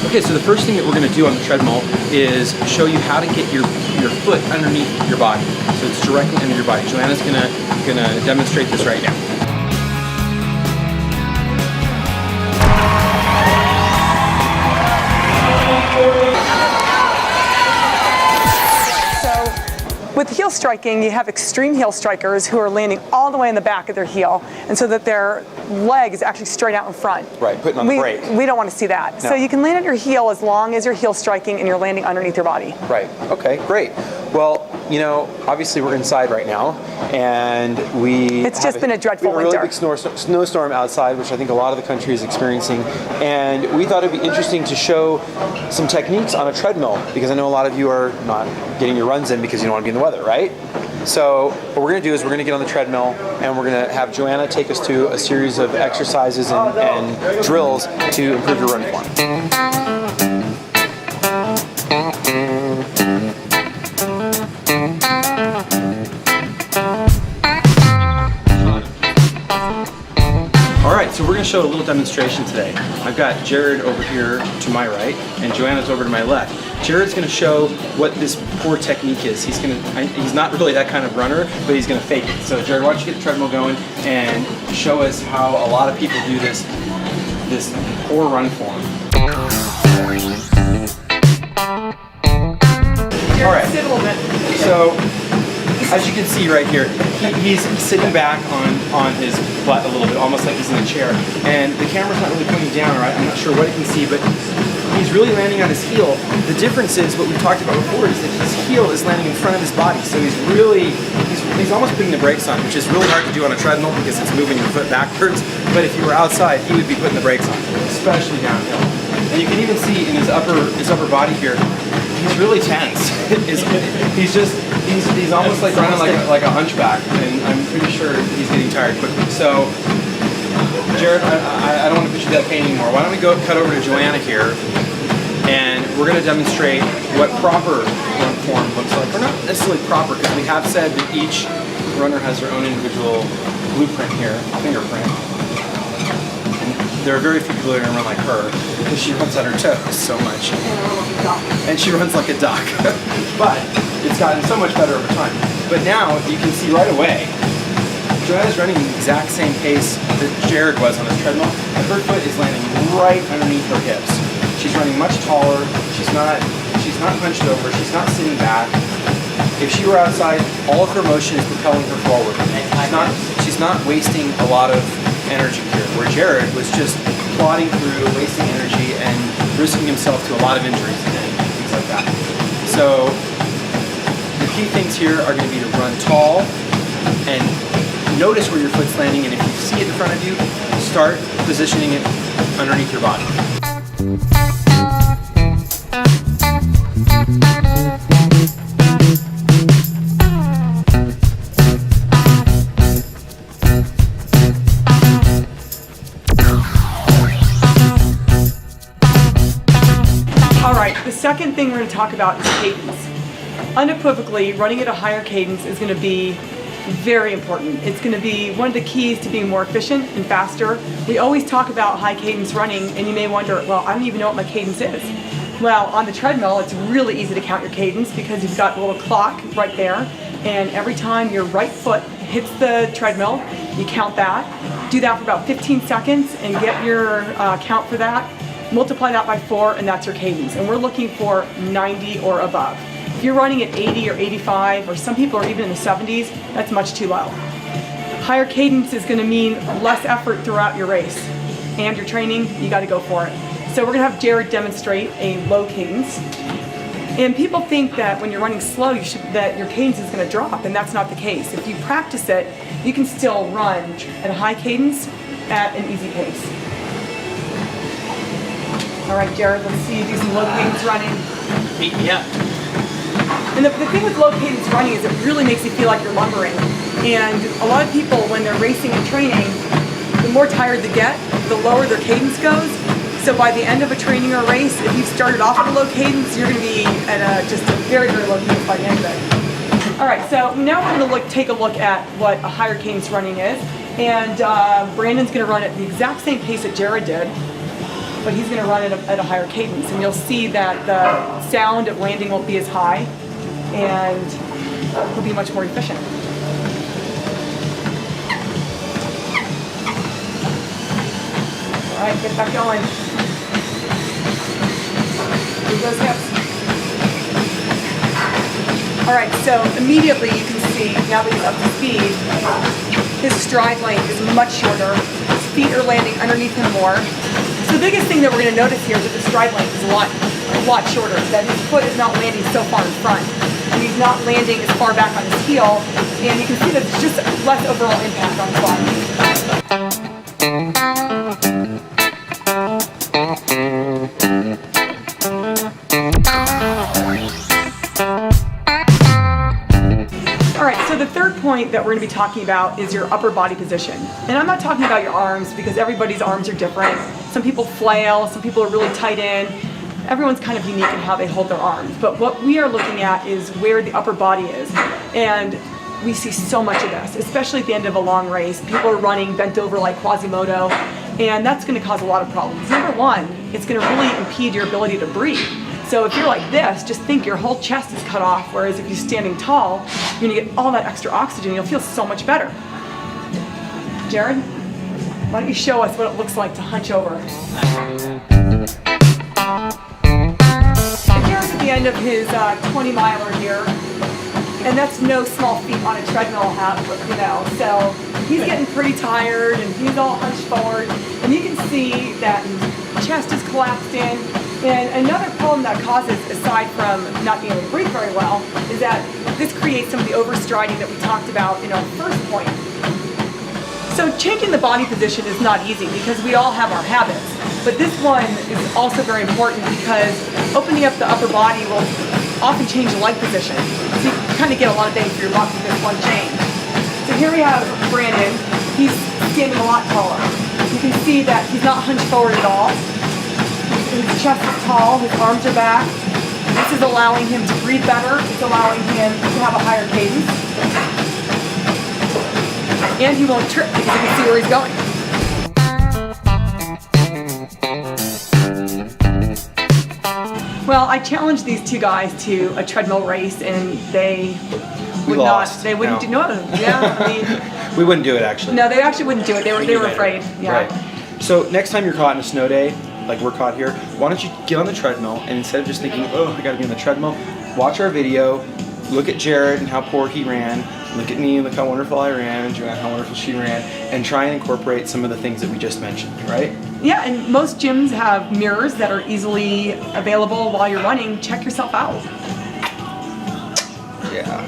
Okay, so the first thing that we're going to do on the treadmill is show you how to get your foot underneath your body. So it's directly under your body. Joanna's gonna demonstrate this right now. With heel striking, you have extreme heel strikers who are landing all the way in the back of their heel, and so that their leg is actually straight out in front. Right, putting on the brake. We don't want to see that. No. So you can land at your heel as long as you're heel striking and you're landing underneath your body. Right, okay, great. Well, you know, obviously we're inside right now, and it's just been a dreadful winter. We have a really big snowstorm outside, which I think a lot of the country is experiencing, and we thought it'd be interesting to show some techniques on a treadmill, because I know a lot of you are not getting your runs in because you don't want to be in the weather, right? So what we're going to do is we're going to get on the treadmill, and we're going to have Joanna take us through a series of exercises and drills to improve your run form. Alright, so we're going to show a little demonstration today. I've got Jared over here to my right, and Joanna's over to my left. Jared's going to show what this poor technique is. He's not really that kind of runner, but he's going to fake it. So Jared, why don't you get the treadmill going and show us how a lot of people do this poor run form. Alright, so as you can see right here, he's sitting back on his butt a little bit, almost like he's in a chair. And the camera's not really pointing down, right? I'm not sure what you can see, but he's really landing on his heel. The difference is, what we talked about before, is that his heel is landing in front of his body. So he's almost putting the brakes on, which is really hard to do on a treadmill because it's moving your foot backwards. But if you were outside, he would be putting the brakes on, especially downhill. And you can even see in his upper body here, he's really tense. He's almost like running like a hunchback, and I'm pretty sure he's getting tired quickly. So, Jared, I don't want to put you to that pain anymore. Why don't we cut over to Joanna here, and we're going to demonstrate what proper run form looks like. Or not necessarily proper, because we have said that each runner has their own individual blueprint here, fingerprint. There are very few people that are going to run like her, because she runs on her toes so much. And she runs like a duck. But it's gotten so much better over time. But now, you can see right away, Joanna's running the exact same pace that Jared was on his treadmill, and her foot is landing right underneath her hips. She's running much taller, she's not hunched over, she's not sitting back. If she were outside, all of her motion is propelling her forward. She's not wasting a lot of energy here, where Jared was just plodding through, wasting energy, and risking himself to a lot of injuries and things like that. So the key things here are going to be to run tall and notice where your foot's landing, and if you see it in front of you, start positioning it underneath your body. The second thing we're going to talk about is cadence. Unequivocally, running at a higher cadence is going to be very important. It's going to be one of the keys to being more efficient and faster. We always talk about high cadence running, and you may wonder, well, I don't even know what my cadence is. Well, on the treadmill, it's really easy to count your cadence because you've got a little clock right there, and every time your right foot hits the treadmill, you count that. Do that for about 15 seconds and get your count for that. Multiply that by 4, and that's your cadence. And we're looking for 90 or above. If you're running at 80 or 85, or some people are even in the 70s, that's much too low. Higher cadence is going to mean less effort throughout your race. And your training, you got to go for it. So we're going to have Jared demonstrate a low cadence. And people think that when you're running slow, that your cadence is going to drop, and that's not the case. If you practice it, you can still run at a high cadence at an easy pace. All right, Jared, let's see you do some low cadence running. Beat me up. And the thing with low cadence running is it really makes you feel like you're lumbering. And a lot of people, when they're racing and training, the more tired they get, the lower their cadence goes. So by the end of a training or a race, if you've started off at a low cadence, you're going to be at just a very, very low cadence by the end of it. All right, so now we're going to take a look at what a higher cadence running is. And Brandon's going to run at the exact same pace that Jared did. but he's going to run at a higher cadence, and you'll see that the sound of landing won't be as high, and he'll be much more efficient. All right, get back going. Move those hips. All right, so immediately you can see, now that he's up to speed, his stride length is much shorter. His feet are landing underneath him more. So the biggest thing that we're going to notice here is that the stride length is a lot shorter, that his foot is not landing so far in front, and he's not landing as far back on his heel, and you can see that it's just less overall impact on his body. The third point that we're going to be talking about is your upper body position. And I'm not talking about your arms, because everybody's arms are different. Some people flail, some people are really tight in. Everyone's kind of unique in how they hold their arms. But what we are looking at is where the upper body is. And we see so much of this, especially at the end of a long race. People are running bent over like Quasimodo, and that's going to cause a lot of problems. Number one, it's going to really impede your ability to breathe. So if you're like this, just think your whole chest is cut off, whereas if you're standing tall, you're gonna get all that extra oxygen, you'll feel so much better. Jared, why don't you show us what it looks like to hunch over? Jared's at the end of his 20-miler here, and that's no small feat on a treadmill, so he's getting pretty tired, and he's all hunched forward, and you can see that his chest is collapsed in. And another problem that causes, aside from not being able to breathe very well, is that this creates some of the overstriding that we talked about in our first point. So changing the body position is not easy, because we all have our habits. But this one is also very important, because opening up the upper body will often change the leg position. So you kind of get a lot of bang for your buck with this one change. So here we have Brandon. He's standing a lot taller. You can see that he's not hunched forward at all. His chest is tall, his arms are back. This is allowing him to breathe better. It's allowing him to have a higher cadence. And he won't trip, because you can see where he's going. Well, I challenged these two guys to a treadmill race, and they would not. They wouldn't do it. Yeah, we wouldn't do it, actually. No, they actually wouldn't do it. They were afraid. Yeah. Right. So next time you're caught in a snow day, like we're caught here, why don't you get on the treadmill, and instead of just thinking, oh, I gotta be on the treadmill, watch our video, look at Jared and how poor he ran, look at me, look how wonderful I ran, and Joanna, how wonderful she ran, and try and incorporate some of the things that we just mentioned, right? Yeah, and most gyms have mirrors that are easily available while you're running. Check yourself out. Yeah.